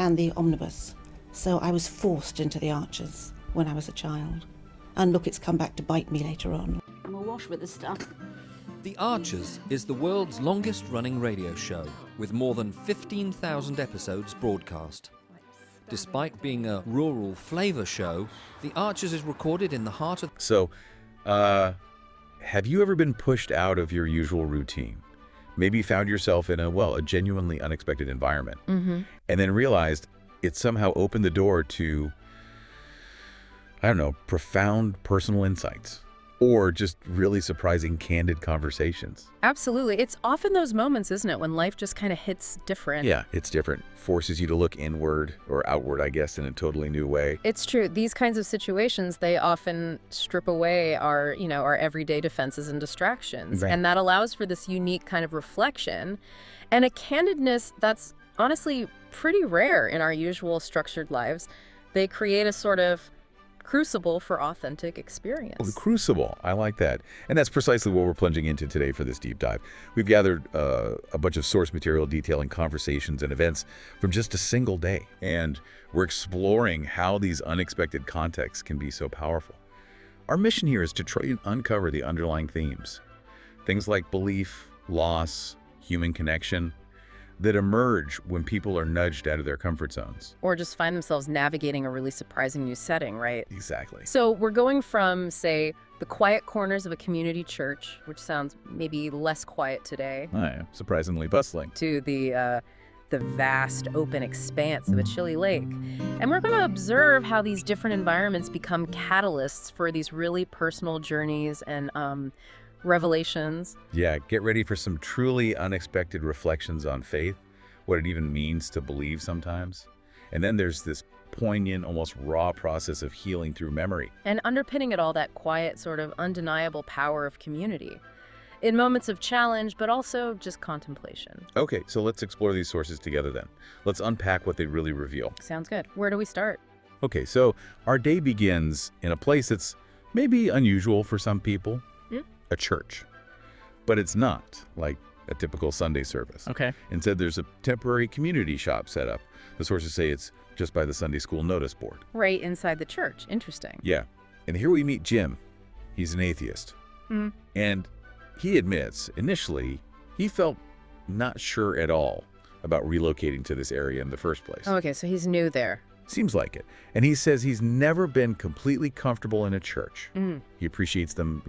and the omnibus. So I was forced into the Archers when I was a child. And look, it's come back to bite me later on. I'm awash with this stuff. The Archers is the world's longest-running radio show, with more than 15,000 episodes broadcast. Despite being a rural flavour show, The Archers is recorded in the heart of... So, have you ever been pushed out of your usual routine? Maybe found yourself in a genuinely unexpected environment, and then realized it somehow opened the door to, I don't know, profound personal insights, or just really surprising, candid conversations. Absolutely. It's often those moments, isn't it, when life just kind of hits different. Yeah, it's different. Forces you to look inward or outward, I guess, in a totally new way. It's true. These kinds of situations, they often strip away our, our everyday defenses and distractions. Right. And that allows for this unique kind of reflection and a candidness that's honestly pretty rare in our usual structured lives. They create a sort of crucible for authentic experience. Oh, the crucible. I like that. And that's precisely what we're plunging into today for this deep dive. We've gathered a bunch of source material detailing conversations and events from just a single day. And we're exploring how these unexpected contexts can be so powerful. Our mission here is to try and uncover the underlying themes. Things like belief, loss, human connection, that emerge when people are nudged out of their comfort zones. Or just find themselves navigating a really surprising new setting, right? Exactly. So we're going from, say, the quiet corners of a community church, which sounds maybe less quiet today, Surprisingly bustling. to the vast open expanse of a chilly lake. And we're going to observe how these different environments become catalysts for these really personal journeys and revelations. Yeah, get ready for some truly unexpected reflections on faith, what it even means to believe sometimes. And then there's this poignant, almost raw process of healing through memory. And underpinning it all, that quiet, sort of undeniable power of community. In moments of challenge, but also just contemplation. Okay, so let's explore these sources together then. Let's unpack what they really reveal. Sounds good. Where do we start? Okay, so our day begins in a place that's maybe unusual for some people. A church. But it's not like a typical Sunday service. Okay. Instead, there's a temporary community shop set up. The sources say it's just by the Sunday school notice board. Right inside the church. Interesting. Yeah. And here we meet Jim. He's an atheist. And he admits, initially, he felt not sure at all about relocating to this area in the first place. Okay, so he's new there. Seems like it. And he says he's never been completely comfortable in a church. He appreciates them,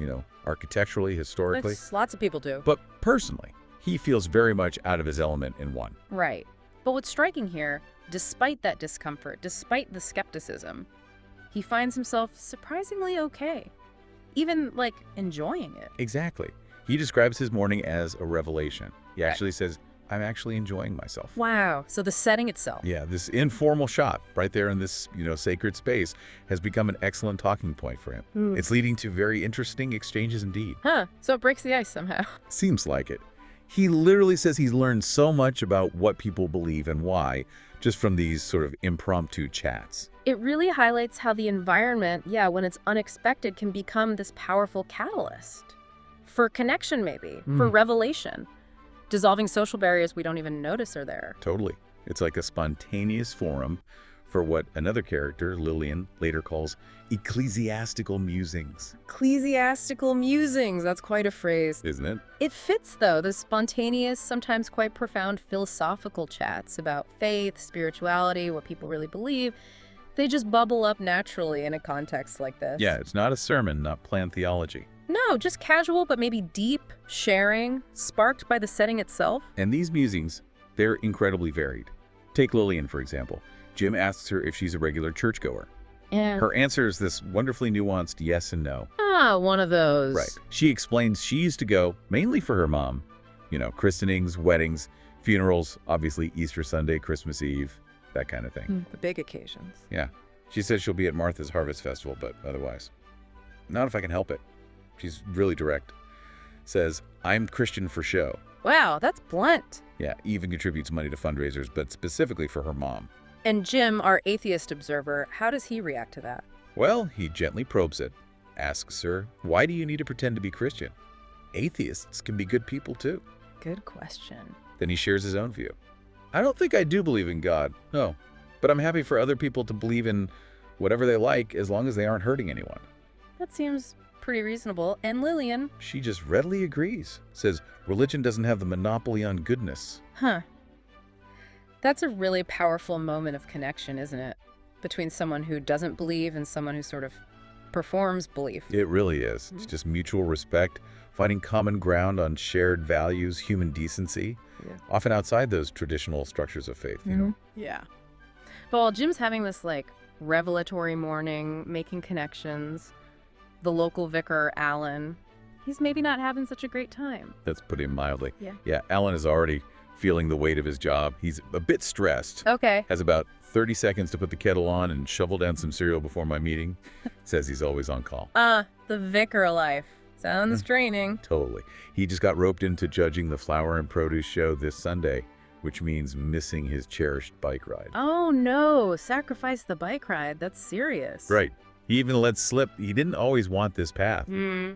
architecturally, historically. Which lots of people do. But personally, he feels very much out of his element in one. Right. But what's striking here, despite that discomfort, despite the skepticism, he finds himself surprisingly okay. Even, enjoying it. Exactly. He describes his morning as a revelation. He actually says, I'm actually enjoying myself. Wow. So the setting itself. Yeah, this informal shop right there in this, sacred space has become an excellent talking point for him. It's leading to very interesting exchanges indeed. Huh. So it breaks the ice somehow. Seems like it. He literally says he's learned so much about what people believe and why just from these sort of impromptu chats. It really highlights how the environment, when it's unexpected, can become this powerful catalyst. For connection, maybe. For revelation. Dissolving social barriers we don't even notice are there. Totally. It's like a spontaneous forum for what another character, Lillian, later calls ecclesiastical musings. Ecclesiastical musings, that's quite a phrase. Isn't it? It fits, though, the spontaneous, sometimes quite profound philosophical chats about faith, spirituality, what people really believe. They just bubble up naturally in a context like this. Yeah, it's not a sermon, not planned theology. No, just casual but maybe deep sharing, sparked by the setting itself. And these musings, they're incredibly varied. Take Lillian, for example. Jim asks her if she's a regular churchgoer. And Her answer is this wonderfully nuanced yes and no. one of those. Right. She explains she used to go mainly for her mom. Christenings, weddings, funerals, obviously Easter Sunday, Christmas Eve, that kind of thing. The big occasions. Yeah. She says she'll be at Martha's Harvest Festival, but otherwise. Not if I can help it. She's really direct. Says, I'm Christian for show. Wow, that's blunt. Yeah, even contributes money to fundraisers, but specifically for her mom. And Jim, our atheist observer, how does he react to that? Well, he gently probes it. Asks her, why do you need to pretend to be Christian? Atheists can be good people too. Good question. Then he shares his own view. I don't think I do believe in God. No, but I'm happy for other people to believe in whatever they like as long as they aren't hurting anyone. That seems pretty reasonable. And Lillian? She just readily agrees, says religion doesn't have the monopoly on goodness. Huh. That's a really powerful moment of connection, isn't it? Between someone who doesn't believe and someone who sort of performs belief. It really is. It's just mutual respect, finding common ground on shared values, human decency, often outside those traditional structures of faith, you know? Yeah. But while Jim's having this, like, revelatory morning, making connections, the local vicar, Alan, he's maybe not having such a great time. That's putting it mildly. Yeah. Alan is already feeling the weight of his job. He's a bit stressed. Okay. Has about 30 seconds to put the kettle on and shovel down some cereal before my meeting. Says he's always on call. The vicar life. Sounds draining. Totally. He just got roped into judging the flower and produce show this Sunday, which means missing his cherished bike ride. Oh, no. Sacrifice the bike ride. That's serious. Right. He even let slip. He didn't always want this path.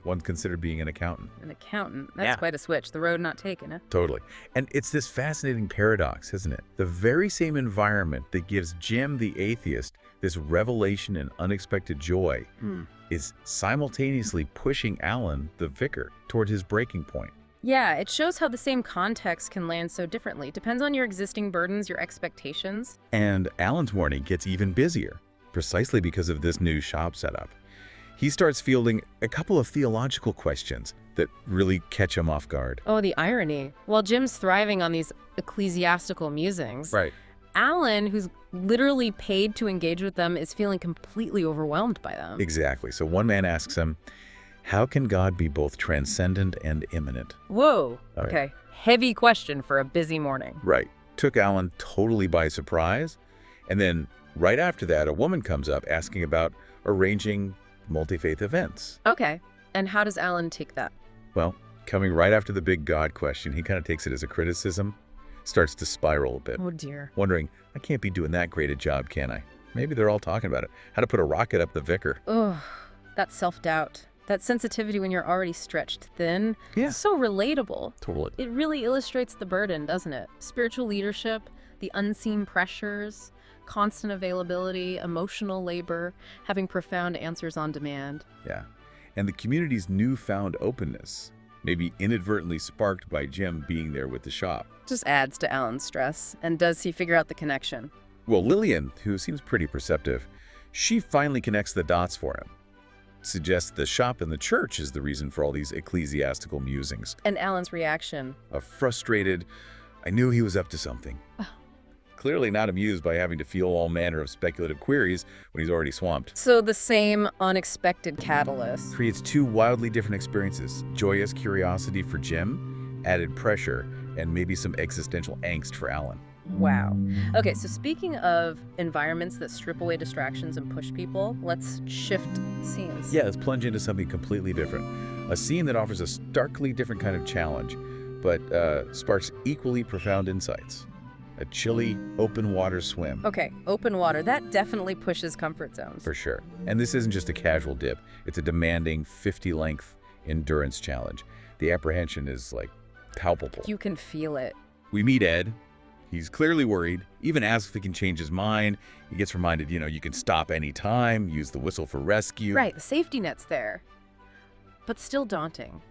Once considered being an accountant. An accountant. That's quite a switch. The road not taken, huh? Totally. And it's this fascinating paradox, isn't it? The very same environment that gives Jim the atheist this revelation and unexpected joy is simultaneously pushing Alan, the vicar, toward his breaking point. Yeah, it shows how the same context can land so differently. Depends on your existing burdens, your expectations. And Alan's morning gets even busier, precisely because of this new shop setup. He starts fielding a couple of theological questions that really catch him off guard. Oh, the irony. While Jim's thriving on these ecclesiastical musings, Right. Alan, who's literally paid to engage with them, is feeling completely overwhelmed by them. Exactly. So one man asks him, how can God be both transcendent and immanent? Whoa. All right. Okay. Heavy question for a busy morning. Right. Took Alan totally by surprise. And then right after that, a woman comes up asking about arranging multi-faith events. Okay. And how does Alan take that? Well, coming right after the big God question, he kind of takes it as a criticism, starts to spiral a bit. Oh, dear. Wondering, I can't be doing that great a job, can I? Maybe they're all talking about it. How to put a rocket up the vicar. Ugh. That self-doubt. That sensitivity when you're already stretched thin. Yeah. So relatable. Totally. It really illustrates the burden, doesn't it? Spiritual leadership, the unseen pressures, constant availability, emotional labor, having profound answers on demand. Yeah. And the community's newfound openness, maybe inadvertently sparked by Jim being there with the shop. Just adds to Alan's stress. And does he figure out the connection? Well, Lillian, who seems pretty perceptive, she finally connects the dots for him. Suggests the shop and the church is the reason for all these ecclesiastical musings. And Alan's reaction? A frustrated, I knew he was up to something. Clearly not amused by having to field all manner of speculative queries when he's already swamped. So the same unexpected catalyst. Creates two wildly different experiences. Joyous curiosity for Jim, added pressure, and maybe some existential angst for Alan. Wow. Okay, so speaking of environments that strip away distractions and push people, let's shift scenes. Yeah, let's plunge into something completely different. A scene that offers a starkly different kind of challenge, but sparks equally profound insights. A chilly, open water swim. Okay, open water. That definitely pushes comfort zones. For sure. And this isn't just a casual dip. It's a demanding 50-length endurance challenge. The apprehension is, like, palpable. You can feel it. We meet Ed. He's clearly worried, even asks if he can change his mind. He gets reminded, you can stop any time, use the whistle for rescue. Right, the safety net's there. But still daunting.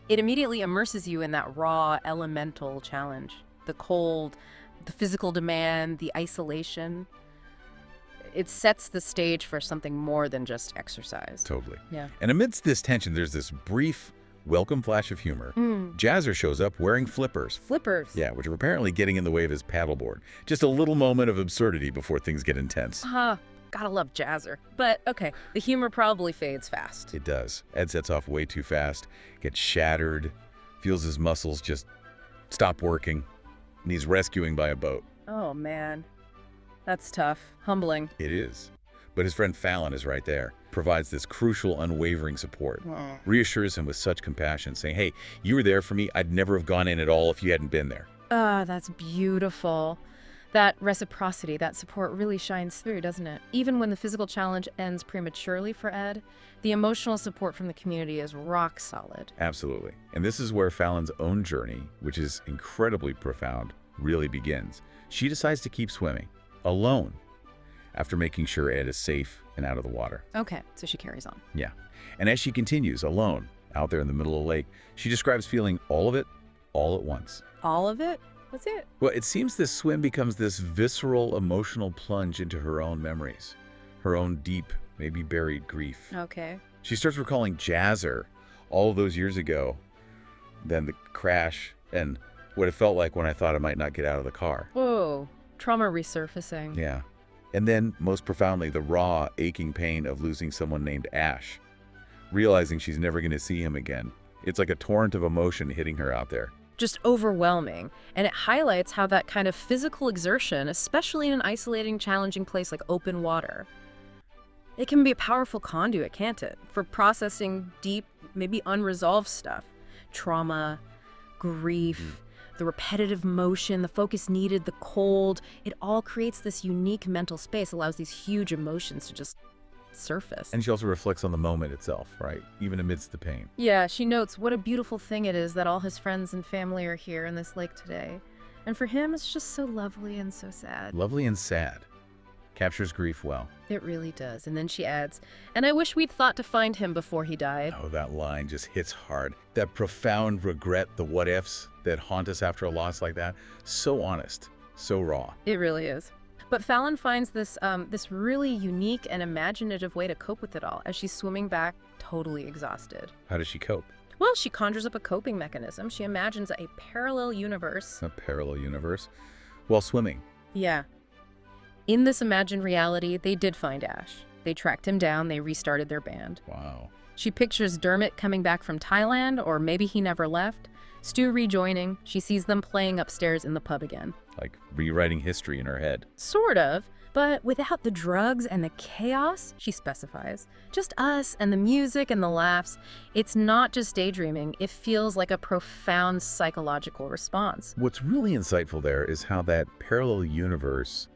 It immediately immerses you in that raw, elemental challenge. The cold, the physical demand, the isolation. It sets the stage for something more than just exercise. Totally. Yeah. And amidst this tension, there's this brief, welcome flash of humor. Jazzer shows up wearing flippers. Flippers. Yeah, which are apparently getting in the way of his paddleboard. Just a little moment of absurdity before things get intense. Gotta love Jazzer. But, okay, the humor probably fades fast. It does. Ed sets off way too fast, gets shattered, feels his muscles just stop working, and he's rescuing by a boat. Oh, man. That's tough. Humbling. It is. But his friend Fallon is right there, provides this crucial, unwavering support, reassures him with such compassion, saying, hey, you were there for me. I'd never have gone in at all if you hadn't been there. That's beautiful. That reciprocity, that support really shines through, doesn't it? Even when the physical challenge ends prematurely for Ed, the emotional support from the community is rock solid. Absolutely. And this is where Fallon's own journey, which is incredibly profound, really begins. She decides to keep swimming, alone, after making sure Ed is safe and out of the water. Okay, so she carries on. Yeah. And as she continues, alone, out there in the middle of the lake, she describes feeling all of it, all at once. All of it? What's it? Well, it seems this swim becomes this visceral, emotional plunge into her own memories, her own deep, maybe buried grief. Okay. She starts recalling Jazzer all of those years ago, then the crash, and what it felt like when I thought I might not get out of the car. Whoa, trauma resurfacing. Yeah. And then, most profoundly, the raw, aching pain of losing someone named Ash, realizing she's never going to see him again. It's like a torrent of emotion hitting her out there. Just overwhelming. And it highlights how that kind of physical exertion, especially in an isolating, challenging place like open water, it can be a powerful conduit, can't it? For processing deep, maybe unresolved stuff. Trauma, grief, the repetitive motion, the focus needed, the cold. It all creates this unique mental space, allows these huge emotions to just surface. And she also reflects on the moment itself, right? Even amidst the pain. Yeah, she notes what a beautiful thing it is that all his friends and family are here in this lake today. And for him, it's just so lovely and so sad. Lovely and sad. Captures grief well. It really does. And then she adds, and I wish we'd thought to find him before he died. Oh, that line just hits hard. That profound regret, the what-ifs that haunt us after a loss like that. So honest, so raw. It really is. But Fallon finds this really unique and imaginative way to cope with it all as she's swimming back totally exhausted. How does she cope? Well, she conjures up a coping mechanism. She imagines a parallel universe. A parallel universe? While swimming. Yeah. In this imagined reality, they did find Ash. They tracked him down, they restarted their band. Wow. She pictures Dermot coming back from Thailand, or maybe he never left. Stu rejoining. She sees them playing upstairs in the pub again. Like rewriting history in her head. Sort of, but without the drugs and the chaos, she specifies. Just us and the music and the laughs. It's not just daydreaming. It feels like a profound psychological response. What's really insightful there is how that parallel universe,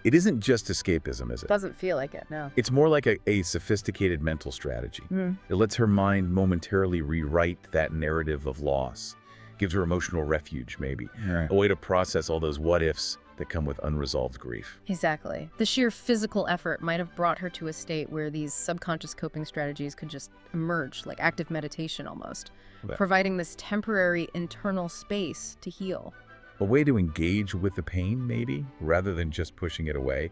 it isn't just escapism, is it? Doesn't feel like it, no. It's more like a sophisticated mental strategy. It lets her mind momentarily rewrite that narrative of loss. Gives her emotional refuge, maybe. Right. A way to process all those what-ifs that come with unresolved grief. Exactly. The sheer physical effort might have brought her to a state where these subconscious coping strategies could just emerge, like active meditation almost, providing this temporary internal space to heal. A way to engage with the pain, maybe, rather than just pushing it away,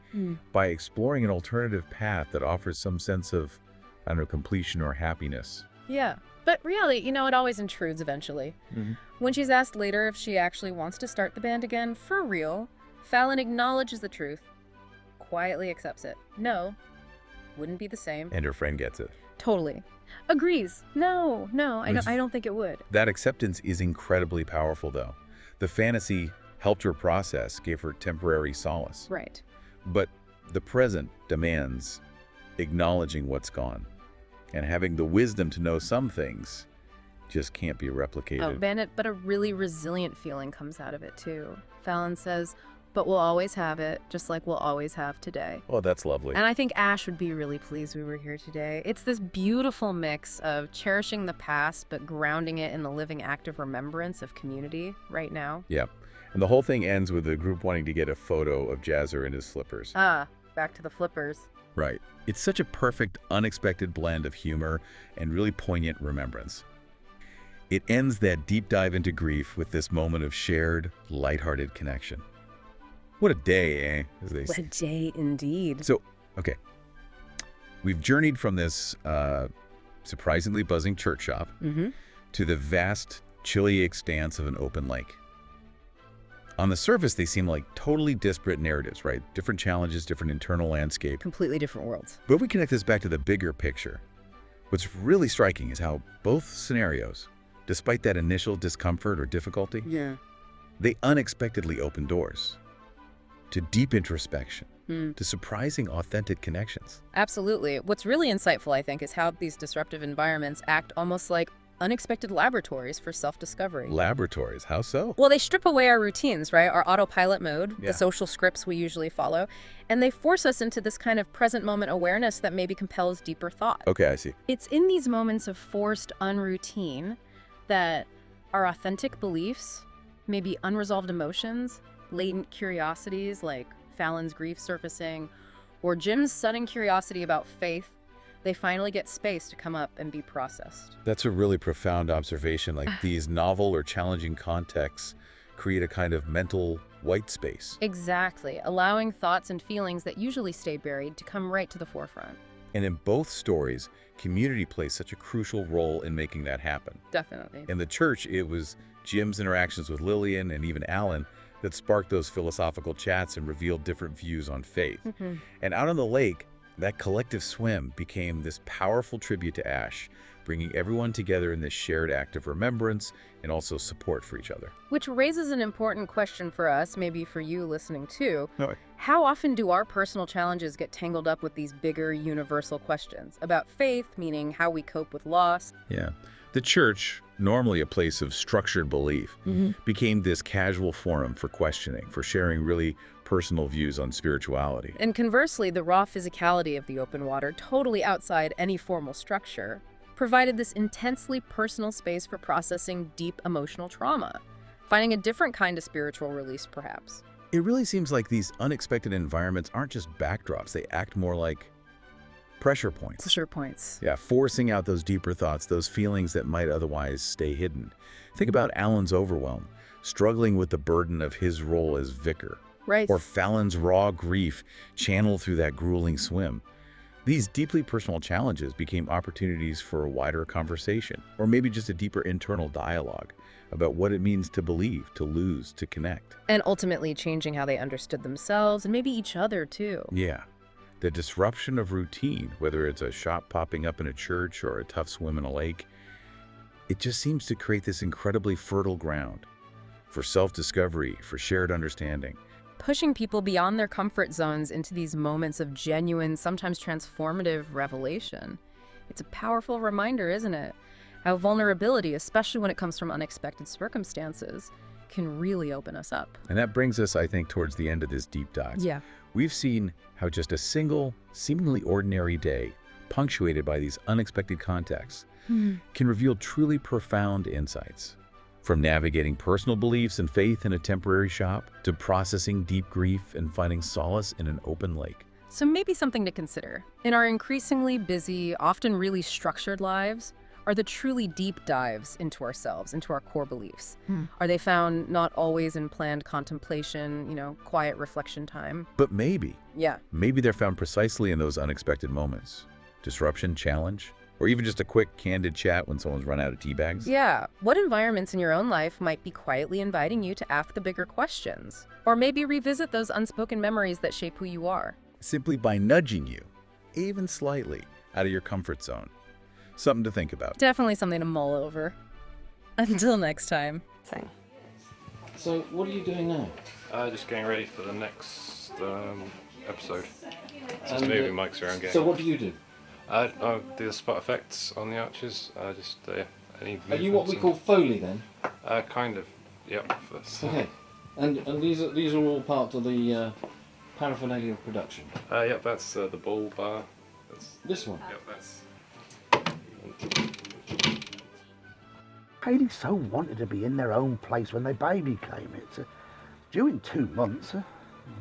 by exploring an alternative path that offers some sense of, I don't know, completion or happiness. Yeah. But really, it always intrudes eventually. When she's asked later if she actually wants to start the band again, for real, Fallon acknowledges the truth, quietly accepts it. No, wouldn't be the same. And her friend gets it. Totally. Agrees. No, I don't think it would. That acceptance is incredibly powerful, though. The fantasy helped her process, gave her temporary solace. Right. But the present demands acknowledging what's gone and having the wisdom to know some things just can't be replicated. Oh, Bandit, but a really resilient feeling comes out of it, too. Fallon says, but we'll always have it, just like we'll always have today. Oh, that's lovely. And I think Ash would be really pleased we were here today. It's this beautiful mix of cherishing the past, but grounding it in the living active remembrance of community right now. Yeah. And the whole thing ends with the group wanting to get a photo of Jazzer in his flippers. Ah, back to the flippers. Right. It's such a perfect, unexpected blend of humor and really poignant remembrance. It ends that deep dive into grief with this moment of shared, lighthearted connection. What a day, eh? As they What a day indeed. So, okay. We've journeyed from this surprisingly buzzing church shop to the vast, chilly expanse of an open lake. On the surface, they seem like totally disparate narratives, right? Different challenges, different internal landscape. Completely different worlds. But if we connect this back to the bigger picture, what's really striking is how both scenarios, despite that initial discomfort or difficulty, they unexpectedly open doors to deep introspection, to surprising, authentic connections. Absolutely. What's really insightful, I think, is how these disruptive environments act almost like unexpected laboratories for self-discovery. Laboratories? How so? Well, they strip away our routines, right? Our autopilot mode, Yeah. the social scripts we usually follow, and they force us into this kind of present moment awareness that maybe compels deeper thought. Okay, I see. It's in these moments of forced unroutine that our authentic beliefs, maybe unresolved emotions, latent curiosities like Fallon's grief surfacing, or Jim's sudden curiosity about faith, they finally get space to come up and be processed. That's a really profound observation. Like these novel or challenging contexts create a kind of mental white space. Exactly, allowing thoughts and feelings that usually stay buried to come right to the forefront. And in both stories, community plays such a crucial role in making that happen. Definitely. In the church, it was Jim's interactions with Lillian and even Alan that sparked those philosophical chats and revealed different views on faith. And out on the lake, that collective swim became this powerful tribute to Ash, bringing everyone together in this shared act of remembrance and also support for each other. Which raises an important question for us, maybe for you listening too. No. How often do our personal challenges get tangled up with these bigger universal questions about faith, meaning how we cope with loss? Yeah. The church, normally a place of structured belief, became this casual forum for questioning, for sharing really personal views on spirituality. And conversely, the raw physicality of the open water, totally outside any formal structure, provided this intensely personal space for processing deep emotional trauma, finding a different kind of spiritual release, perhaps. It really seems like these unexpected environments aren't just backdrops, they act more like pressure points. Pressure points. Yeah, forcing out those deeper thoughts, those feelings that might otherwise stay hidden. Think about Alan's overwhelm, struggling with the burden of his role as vicar. Right. Or Fallon's raw grief channeled through that grueling swim. These deeply personal challenges became opportunities for a wider conversation, or maybe just a deeper internal dialogue about what it means to believe, to lose, to connect. And ultimately changing how they understood themselves and maybe each other too. Yeah. The disruption of routine, whether it's a shop popping up in a church or a tough swim in a lake, it just seems to create this incredibly fertile ground for self-discovery, for shared understanding. Pushing people beyond their comfort zones into these moments of genuine, sometimes transformative revelation. It's a powerful reminder, isn't it? How vulnerability, especially when it comes from unexpected circumstances, can really open us up. And that brings us, I think, towards the end of this deep dive. Yeah. We've seen how just a single, seemingly ordinary day, punctuated by these unexpected contexts, can reveal truly profound insights. From navigating personal beliefs and faith in a temporary shop, to processing deep grief and finding solace in an open lake. So maybe something to consider. In our increasingly busy, often really structured lives, are the truly deep dives into ourselves, into our core beliefs? Are they found not always in planned contemplation, quiet reflection time? But maybe they're found precisely in those unexpected moments. Disruption, challenge, or even just a quick, candid chat when someone's run out of tea bags. Yeah. What environments in your own life might be quietly inviting you to ask the bigger questions? Or maybe revisit those unspoken memories that shape who you are? Simply by nudging you, even slightly, out of your comfort zone. Something to think about. Definitely something to mull over. Until next time. So, what are you doing now? Just getting ready for the next episode. Just moving mics around. So, what do you do? I do the spot effects on the arches. Any Are you what we call Foley then? Kind of. Yep. Okay. And these are all part of the paraphernalia of production. Yep. That's the ball bar. That's this one. Yep. That's. Haley so wanted to be in their own place when their baby came. It's due in 2 months.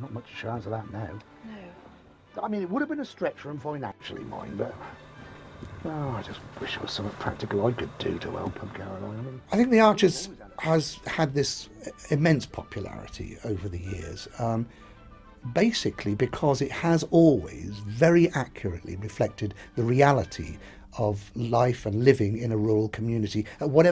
Not much chance of that now. No. I mean, it would have been a stretch for them financially, mind, but I just wish there was something practical I could do to help them, Caroline. I think The Archers has had this immense popularity over the years, basically because it has always very accurately reflected the reality of life and living in a rural community at whatever